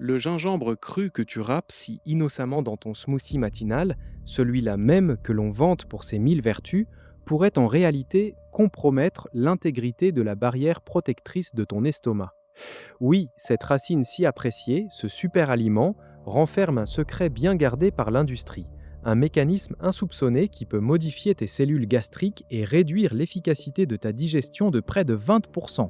Le gingembre cru que tu râpes si innocemment dans ton smoothie matinal, celui-là même que l'on vante pour ses 1000 vertus, pourrait en réalité compromettre l'intégrité de la barrière protectrice de ton estomac. Oui, cette racine si appréciée, ce super aliment, renferme un secret bien gardé par l'industrie, un mécanisme insoupçonné qui peut modifier tes cellules gastriques et réduire l'efficacité de ta digestion de près de 20%.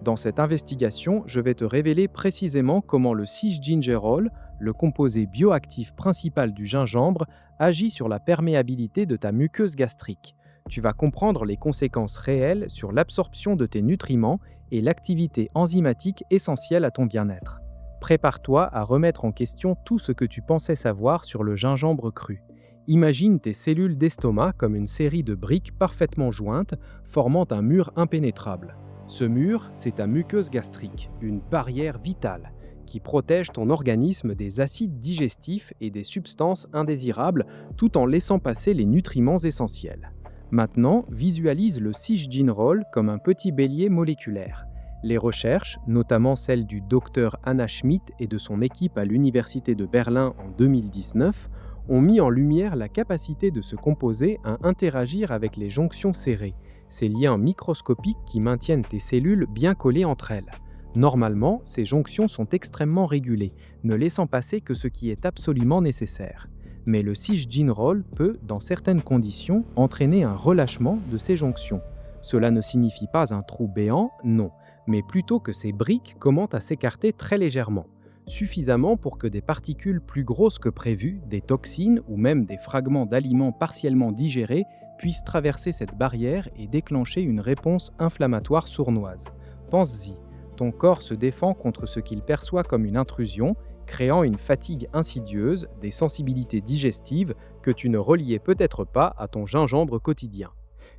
Dans cette investigation, je vais te révéler précisément comment le 6-gingerol, le composé bioactif principal du gingembre, agit sur la perméabilité de ta muqueuse gastrique. Tu vas comprendre les conséquences réelles sur l'absorption de tes nutriments et l'activité enzymatique essentielle à ton bien-être. Prépare-toi à remettre en question tout ce que tu pensais savoir sur le gingembre cru. Imagine tes cellules d'estomac comme une série de briques parfaitement jointes, formant un mur impénétrable. Ce mur, c'est ta muqueuse gastrique, une barrière vitale, qui protège ton organisme des acides digestifs et des substances indésirables tout en laissant passer les nutriments essentiels. Maintenant, visualise le 6-gingerol comme un petit bélier moléculaire. Les recherches, notamment celles du docteur Anna Schmidt et de son équipe à l'Université de Berlin en 2019, ont mis en lumière la capacité de ce composé à interagir avec les jonctions serrées, ces liens microscopiques qui maintiennent tes cellules bien collées entre elles. Normalement, ces jonctions sont extrêmement régulées, ne laissant passer que ce qui est absolument nécessaire. Mais le 6-gingerol peut, dans certaines conditions, entraîner un relâchement de ces jonctions. Cela ne signifie pas un trou béant, non, mais plutôt que ces briques commencent à s'écarter très légèrement, suffisamment pour que des particules plus grosses que prévu, des toxines ou même des fragments d'aliments partiellement digérés puissent traverser cette barrière et déclencher une réponse inflammatoire sournoise. Pense-y, ton corps se défend contre ce qu'il perçoit comme une intrusion, créant une fatigue insidieuse, des sensibilités digestives que tu ne reliais peut-être pas à ton gingembre quotidien.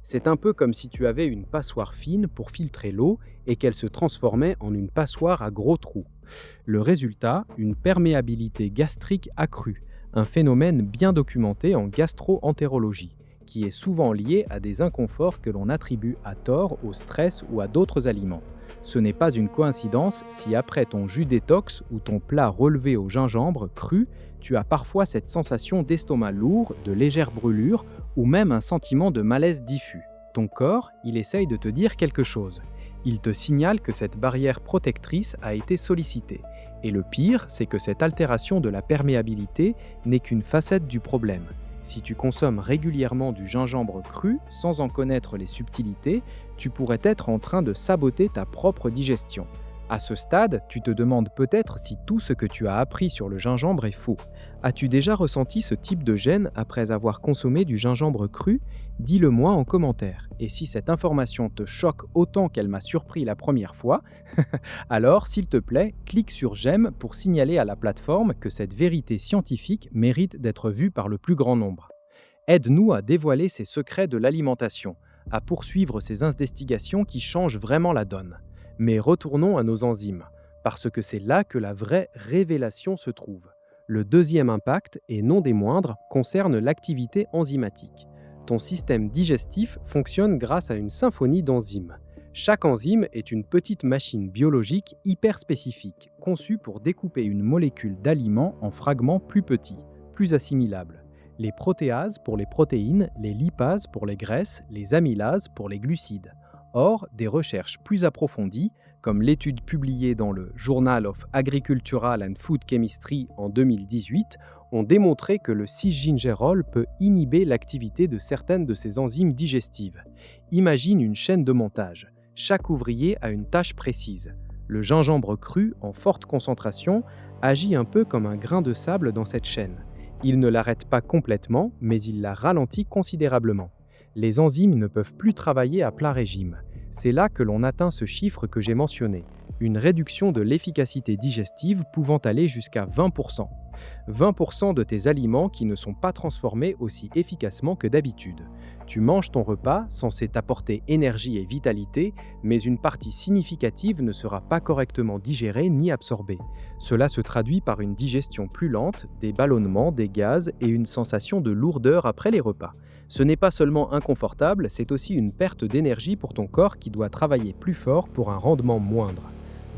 C'est un peu comme si tu avais une passoire fine pour filtrer l'eau et qu'elle se transformait en une passoire à gros trous. Le résultat, une perméabilité gastrique accrue, un phénomène bien documenté en gastro-entérologie, qui est souvent lié à des inconforts que l'on attribue à tort au stress ou à d'autres aliments. Ce n'est pas une coïncidence si après ton jus détox ou ton plat relevé au gingembre cru, tu as parfois cette sensation d'estomac lourd, de légères brûlures ou même un sentiment de malaise diffus. Ton corps, il essaye de te dire quelque chose. Il te signale que cette barrière protectrice a été sollicitée. Et le pire, c'est que cette altération de la perméabilité n'est qu'une facette du problème. Si tu consommes régulièrement du gingembre cru sans en connaître les subtilités, tu pourrais être en train de saboter ta propre digestion. À ce stade, tu te demandes peut-être si tout ce que tu as appris sur le gingembre est faux. As-tu déjà ressenti ce type de gêne après avoir consommé du gingembre cru? Dis-le-moi en commentaire. Et si cette information te choque autant qu'elle m'a surpris la première fois, alors s'il te plaît, clique sur j'aime pour signaler à la plateforme que cette vérité scientifique mérite d'être vue par le plus grand nombre. Aide-nous à dévoiler ces secrets de l'alimentation, à poursuivre ces investigations qui changent vraiment la donne. Mais retournons à nos enzymes, parce que c'est là que la vraie révélation se trouve. Le deuxième impact, et non des moindres, concerne l'activité enzymatique. Ton système digestif fonctionne grâce à une symphonie d'enzymes. Chaque enzyme est une petite machine biologique hyper spécifique, conçue pour découper une molécule d'aliment en fragments plus petits, plus assimilables. Les protéases pour les protéines, les lipases pour les graisses, les amylases pour les glucides. Or, des recherches plus approfondies, comme l'étude publiée dans le Journal of Agricultural and Food Chemistry en 2018, ont démontré que le 6-gingerol peut inhiber l'activité de certaines de ces enzymes digestives. Imagine une chaîne de montage. Chaque ouvrier a une tâche précise. Le gingembre cru, en forte concentration, agit un peu comme un grain de sable dans cette chaîne. Il ne l'arrête pas complètement, mais il la ralentit considérablement. Les enzymes ne peuvent plus travailler à plein régime. C'est là que l'on atteint ce chiffre que j'ai mentionné, une réduction de l'efficacité digestive pouvant aller jusqu'à 20%. 20% de tes aliments qui ne sont pas transformés aussi efficacement que d'habitude. Tu manges ton repas, censé t'apporter énergie et vitalité, mais une partie significative ne sera pas correctement digérée ni absorbée. Cela se traduit par une digestion plus lente, des ballonnements, des gaz et une sensation de lourdeur après les repas. Ce n'est pas seulement inconfortable, c'est aussi une perte d'énergie pour ton corps qui doit travailler plus fort pour un rendement moindre.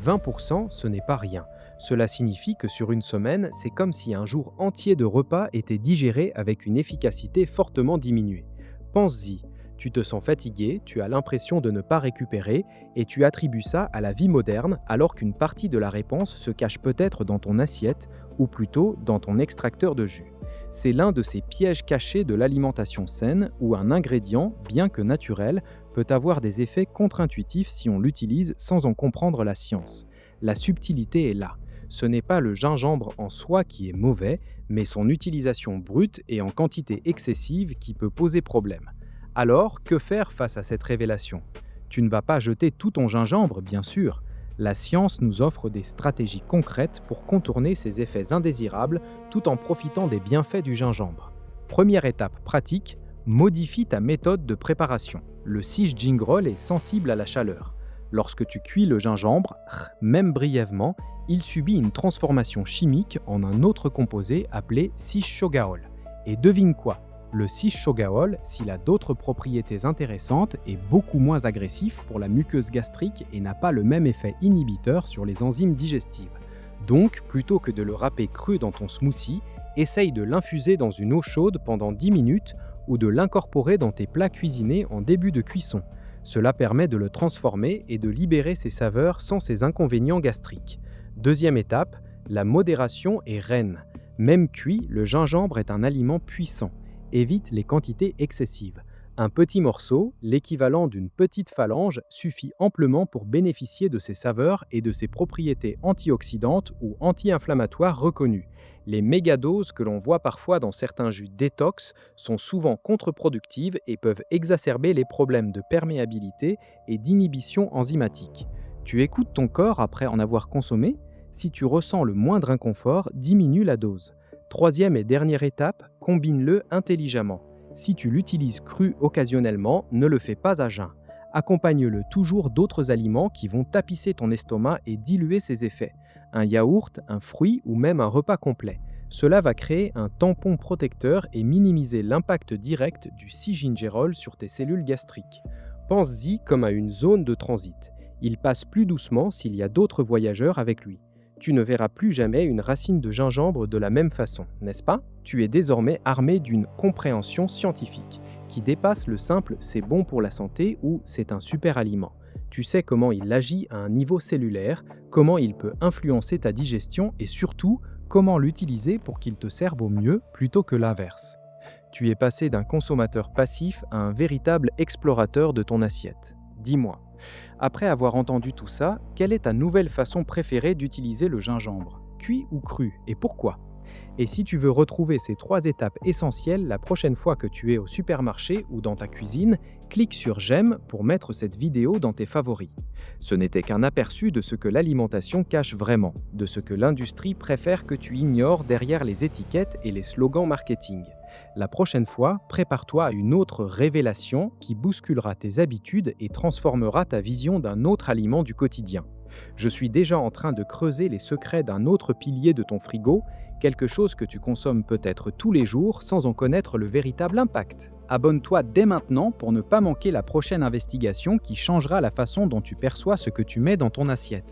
20%, ce n'est pas rien. Cela signifie que sur une semaine, c'est comme si un jour entier de repas était digéré avec une efficacité fortement diminuée. Pense-y, tu te sens fatigué, tu as l'impression de ne pas récupérer et tu attribues ça à la vie moderne alors qu'une partie de la réponse se cache peut-être dans ton assiette ou plutôt dans ton extracteur de jus. C'est l'un de ces pièges cachés de l'alimentation saine où un ingrédient, bien que naturel, peut avoir des effets contre-intuitifs si on l'utilise sans en comprendre la science. La subtilité est là. Ce n'est pas le gingembre en soi qui est mauvais, mais son utilisation brute et en quantité excessive qui peut poser problème. Alors, que faire face à cette révélation? Tu ne vas pas jeter tout ton gingembre, bien sûr. La science nous offre des stratégies concrètes pour contourner ces effets indésirables tout en profitant des bienfaits du gingembre. Première étape pratique, modifie ta méthode de préparation. Le Siege Gingerol est sensible à la chaleur. Lorsque tu cuis le gingembre, même brièvement, il subit une transformation chimique en un autre composé appelé sishogaol. Et devine quoi? Le sishogaol, s'il a d'autres propriétés intéressantes, est beaucoup moins agressif pour la muqueuse gastrique et n'a pas le même effet inhibiteur sur les enzymes digestives. Donc, plutôt que de le râper cru dans ton smoothie, essaye de l'infuser dans une eau chaude pendant 10 minutes ou de l'incorporer dans tes plats cuisinés en début de cuisson. Cela permet de le transformer et de libérer ses saveurs sans ses inconvénients gastriques. Deuxième étape, la modération est reine. Même cuit, le gingembre est un aliment puissant. Évite les quantités excessives. Un petit morceau, l'équivalent d'une petite phalange, suffit amplement pour bénéficier de ses saveurs et de ses propriétés antioxydantes ou anti-inflammatoires reconnues. Les mégadoses que l'on voit parfois dans certains jus détox sont souvent contre-productives et peuvent exacerber les problèmes de perméabilité et d'inhibition enzymatique. Tu écoutes ton corps après en avoir consommé? Si tu ressens le moindre inconfort, diminue la dose. Troisième et dernière étape, combine-le intelligemment. Si tu l'utilises cru occasionnellement, ne le fais pas à jeun. Accompagne-le toujours d'autres aliments qui vont tapisser ton estomac et diluer ses effets. Un yaourt, un fruit ou même un repas complet. Cela va créer un tampon protecteur et minimiser l'impact direct du gingerol sur tes cellules gastriques. Pense-y comme à une zone de transit. Il passe plus doucement s'il y a d'autres voyageurs avec lui. Tu ne verras plus jamais une racine de gingembre de la même façon, n'est-ce pas? Tu es désormais armé d'une compréhension scientifique qui dépasse le simple « c'est bon pour la santé » ou « c'est un super aliment ». Tu sais comment il agit à un niveau cellulaire, comment il peut influencer ta digestion et surtout, comment l'utiliser pour qu'il te serve au mieux plutôt que l'inverse. Tu es passé d'un consommateur passif à un véritable explorateur de ton assiette. Dis-moi, après avoir entendu tout ça, quelle est ta nouvelle façon préférée d'utiliser le gingembre? Cuit ou cru? Et pourquoi? Et si tu veux retrouver ces 3 étapes essentielles la prochaine fois que tu es au supermarché ou dans ta cuisine, clique sur j'aime pour mettre cette vidéo dans tes favoris. Ce n'était qu'un aperçu de ce que l'alimentation cache vraiment, de ce que l'industrie préfère que tu ignores derrière les étiquettes et les slogans marketing. La prochaine fois, prépare-toi à une autre révélation qui bousculera tes habitudes et transformera ta vision d'un autre aliment du quotidien. Je suis déjà en train de creuser les secrets d'un autre pilier de ton frigo, quelque chose que tu consommes peut-être tous les jours sans en connaître le véritable impact. Abonne-toi dès maintenant pour ne pas manquer la prochaine investigation qui changera la façon dont tu perçois ce que tu mets dans ton assiette.